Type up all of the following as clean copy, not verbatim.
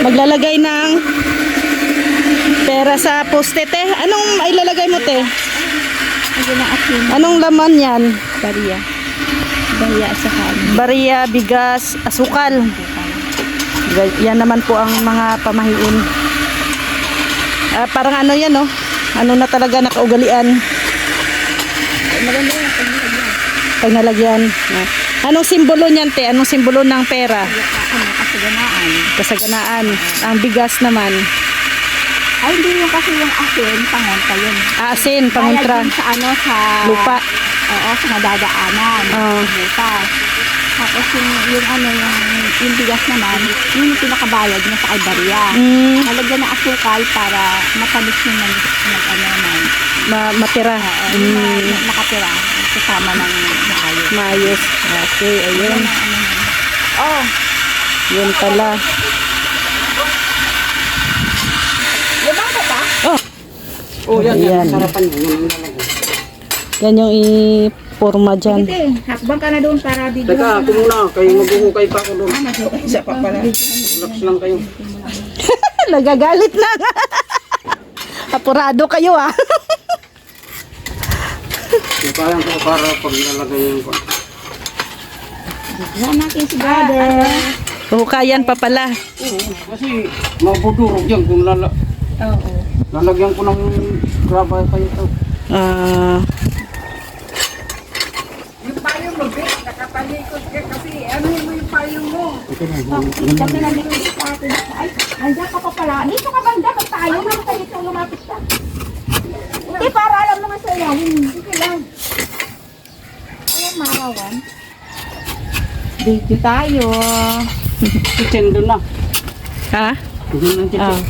Maglalagay ng pera sa poste, te. Anong ilalagay mo, te? Anong laman yan? Bariya. Bariya sa kanin. Bariya, bigas, asukal. Yan naman po ang mga pamahiin. Parang ano yan, no? Ano na talaga nakaugalian. Maganda yung Pag nalagyan. Anong simbolo niyan, te? Anong simbolo ng pera? kasaganaan. Kasaganaan. Ang bigas naman. Ay, hindi yung kasi yung asin, pangontra yun. Asin, pangontra. Bayad yun sa ano, sa Lupa. Oo, sa nadadaanan. Oo. Lupa. Tapos yung ano, yung bigas naman, yun yung pinakabayad niya sa albarya. Nalagyan ng asukal para matamis yung ano man. Matira. Nakatira. Kasama ng maayos. Maayos. Okay, ayun. Oh, Yun pala. limang ka ba? Oh, yan. Sarapan mo. Yan yung i-forma dyan. Sige, hakbang ka na doon para video. Teka, ako muna. Kayo maghuhukay pa ako doon. Isa pa pala. Relax lang kayo. Nagagalit na. Apurado kayo, ah. Kaya ko para pag nalagay yung ko. Yan natin si brother. Hukayan pa pala. Kasi mabudurog yan kung Oo. lalagyan ko ng graba kayo ito. Yung payong mo, Vic, nakapalikot ka kasi ano yung payong mo? Ito na. Kasi nandito sa atin. Ay, nandiyan ka pa pala. Dito ka banda, ba't tayo? Naman tayo dito lumapit ka. Hindi, para alam mo nga sa iyo. Sige lang. Ayan, marawan. Dito tayo. Kitchen doon na. Ha? Doon ang kitchen. Ah.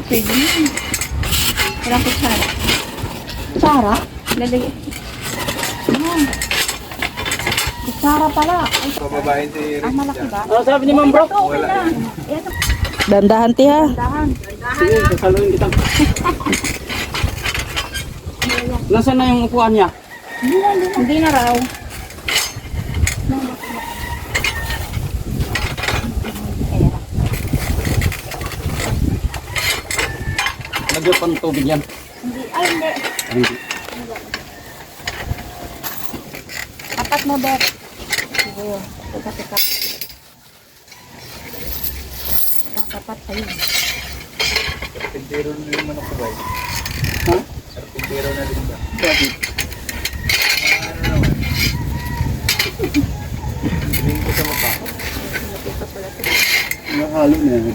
Pwede yun. Walang kutsara. Kutsara? Lalagay. Ah. Kutsara pala. Ay, malaki ba? Ano sabi ni Ma'am Bro? Okay lang. Ito, Dandahan, ti, ha? dahan. Sige, sasaluhin kita. Nasaan na yung upuan niya? Hindi na raw. Lagyan pang tubig yan. Hindi. Ay, hindi. Hindi. Apat mo, Beth. Sige. Teka. Tapat tayo. Sarpintero na rin man ako ba? Ha? Sarpintero na rin ba? Bakit? Ano naman? Hindi ko sa mapa. Nakahalo na yan.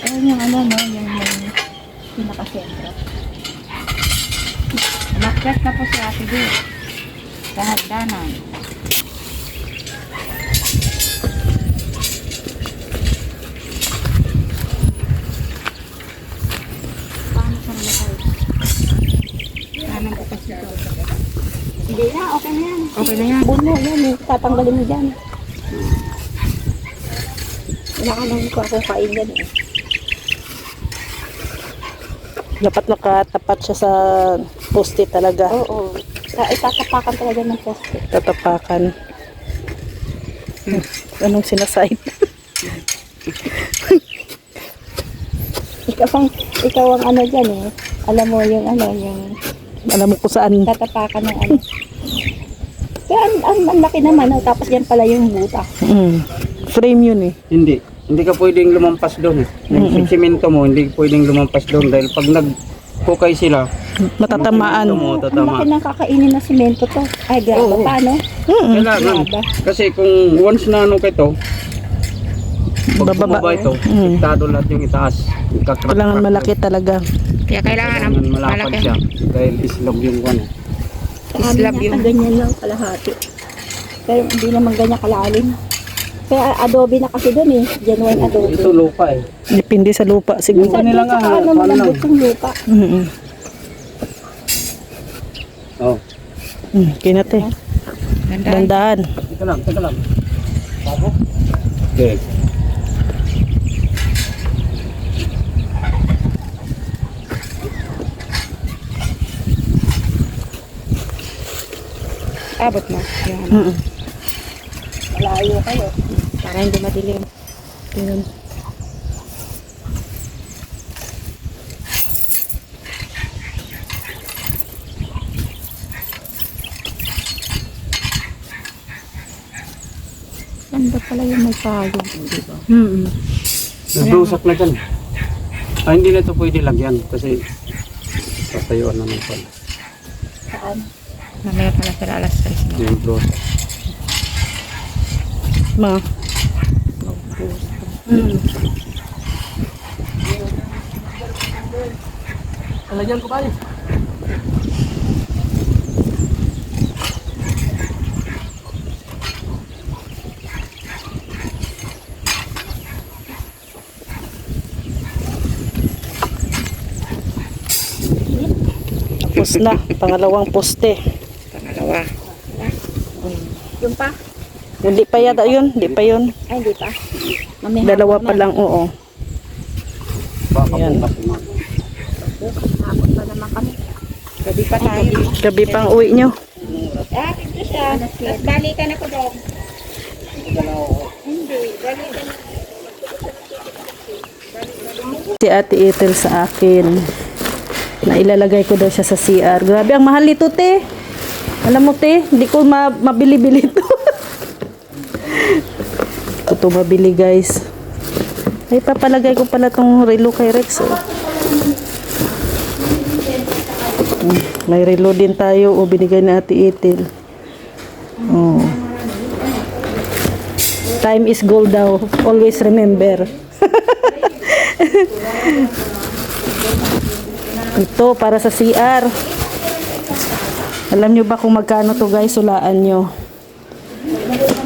Ayun yung ano, no? Yung pinaka-sentro. Nakkat na po si Ate Beth. Sa hagdanan. Paano sa namatay? Paano ko kasi ito? Hindi na, okay na yan. Okay na yan. Buno, yan. Tatanggalin mo dyan. Wala ka lang ko akong kain yan eh. Dapat nakatapat siya sa poste talaga. Oo. Itatapakan talaga ng poste. Tatapakan. Anong sinasayt? Ikaw ang ano dyan eh. Alam mo yung ano, yung Alam mo kung saan. tatapakan ng ano. Kaya ang laki naman, oh, tapos yan pala yung buta. Frame yun eh. Hindi. Hindi ka pwedeng lumampas doon. Yung simento mo, hindi pwedeng lumampas doon dahil pag nag-hukay sila, Matatamaan. mo Ang tatama. laki ng kakainin ng simento to. Ay, graba Oo. pa, no? Kailangan. Graba. Kasi kung once na ano ka ito, Pag Bababa. bumaba ito, Mm. siktado lahat yung itaas. Kakrak- Kailangan malaki talaga. Kaya kailangan ng Kailangan malapad malaki. siya. Dahil islog yung ano. Islab yun. Ganyan lang kalahati. Pero hindi naman ganyan kalalim. Kaya adobe na kasi doon eh. Genuine adobe. Ito lupa eh. Depende sa lupa siguro. Minsan nila nga, Saka ano paano malambot lang? yung lupa. Mm. Oh. Kinate. Ganda. Dandahan. Teka lang, teka lang. Babo? Okay. Abot mo. Yung ano. Mm. Malayo kayo. Para hindi madilim. Yun. Ganda pala yung may payo. Mm. Nagdusak na dyan. Ah, hindi na ito pwede lagyan kasi tatayuan naman pala. Saan? Mamaya pala sila alas 3 na. Yung blusa. Ma. Mm. Lagyan ko pala. Tapos na. Pangalawang poste. Pangalawa. Yung pa? Hindi pa yata yun. Hindi pa yun. Ay, hindi pa. Mamaya Dalawa hapon pa na. lang, oo. Baka Ayan. bukas naman. Hapon pa naman kami. Gabi pa tayo. Gabi pang uwi nyo. Ah, ito siya. Tapos balikan ako doon. Hindi. Balikan ako. Si Ate Ethel sa akin na ilalagay ko daw siya sa CR. Grabe, ang mahal nito, te. Alam mo, te, hindi ko mabili-bili ito. Ito mabili, guys. Ay, papalagay ko pala tong relo kay Rex. Oh. May relo din tayo. O, binigay na Ate Ethel. Oh. Time is gold daw. Always remember. Ito para sa CR. Alam nyo ba kung magkano to, guys? Hulaan nyo.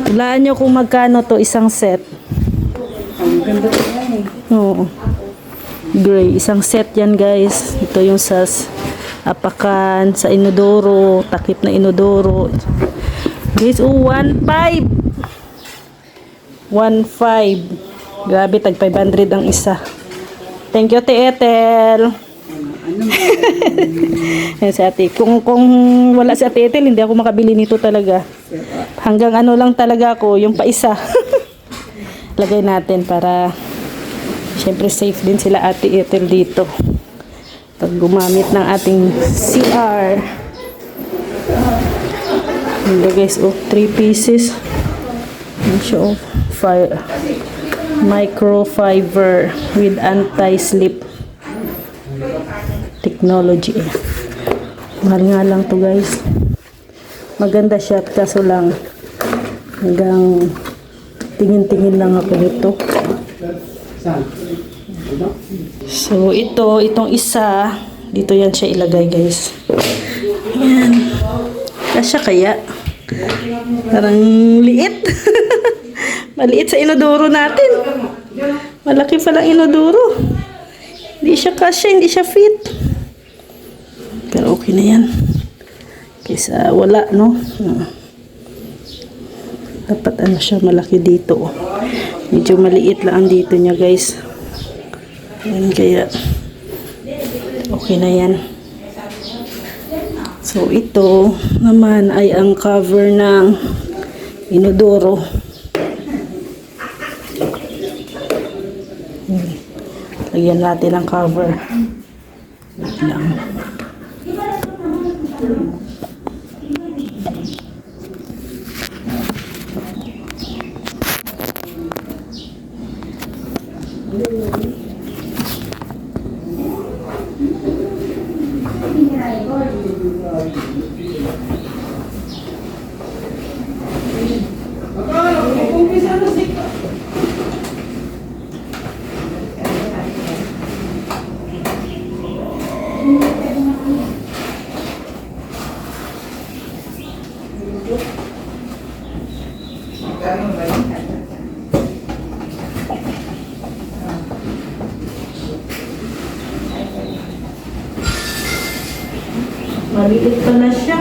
Hulaan nyo kung magkano to isang set. Oo. Gray. Isang set yan, guys. Ito yung sa apakan, sa inodoro, takip na inodoro. Guys, 1.5. 1.5. Grabe, tag 500 ang isa. Thank you, Ate Ethel. Yan si Ate. Kung wala si Ate Ethel, hindi ako makabili nito talaga. Hanggang ano lang talaga ako, yung paisa. Lagay natin para syempre safe din sila Ate Ethel dito. Pag gumamit ng ating CR. Hindi guys, oh, 3 pieces. Yan siya, oh, microfiber with anti-slip technology. Mahal nga lang to, guys. Maganda siya, kaso lang hanggang tingin-tingin lang ako nito. So itong isa dito yan siya ilagay, guys. Ayan. Kasya kaya? Parang liit. Maliit sa inodoro natin. Malaki palang inodoro. Hindi siya kasya, hindi siya fit. Pero okay na yan. Kaysa wala, no? Dapat ano siya, malaki dito. Medyo maliit lang dito niya, guys. Yan, kaya okay na yan. So ito naman ay ang cover ng inodoro. Lagyan natin ang cover. Wait lang. Maliit pa na siya.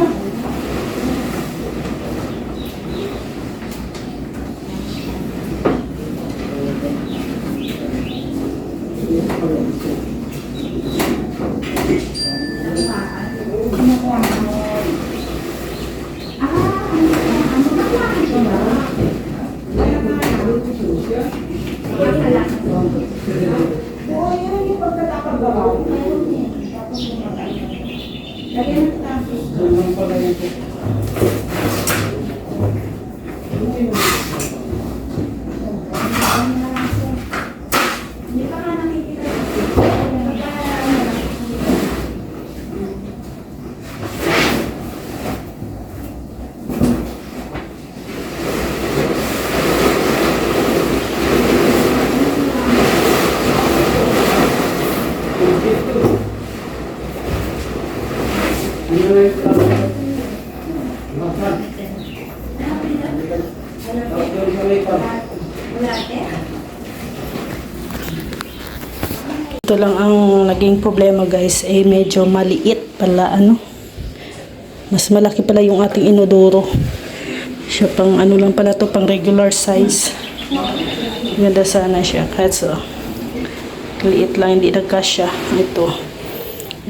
Ito lang ang naging problema guys, eh medyo maliit pala ano. Mas malaki pala yung ating inodoro. Siya pang ano lang pala to, pang regular size. Ganda sana siya. Kaso, liit lang, hindi nagkasya. Ito,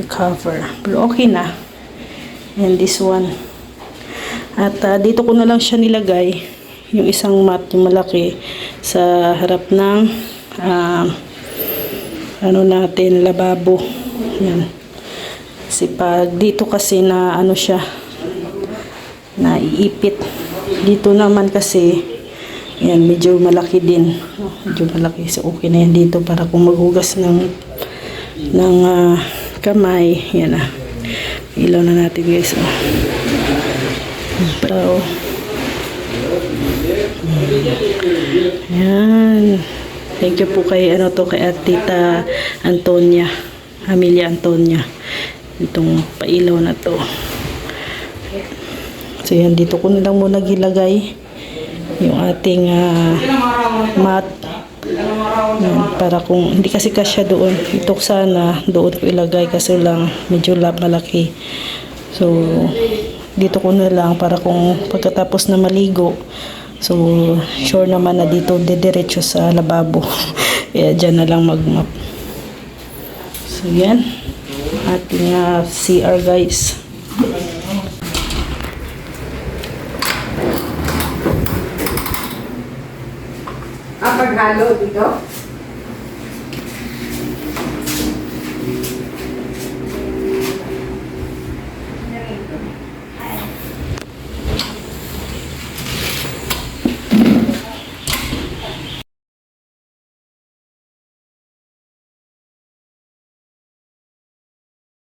yung cover. Pero okay na. And this one. At dito ko na lang siya nilagay. Yung isang mat, yung malaki, sa harap ng ano natin, lababo. Yan. Kasi pag dito kasi na ano siya, naiipit. Dito naman kasi, yan, medyo malaki din. Medyo malaki. So, okay na yan dito para kung maghugas ng kamay. Yan na. Ilaw na natin guys. Pero, yan. Thank you po kay kay Tita Antonia, Amelia Antonia. Itong pailaw na to. So yan, dito ko na lang muna gilagay yung ating mat. Yan, para kung hindi kasi kasya doon, ito sana doon ko ilagay kasi lang medyo malaki. So dito ko na lang para kung pagkatapos na maligo, so sure naman na dito didiretso sa lababo. Kaya dyan na lang magmap. So yan, ating CR guys. Paghalo dito?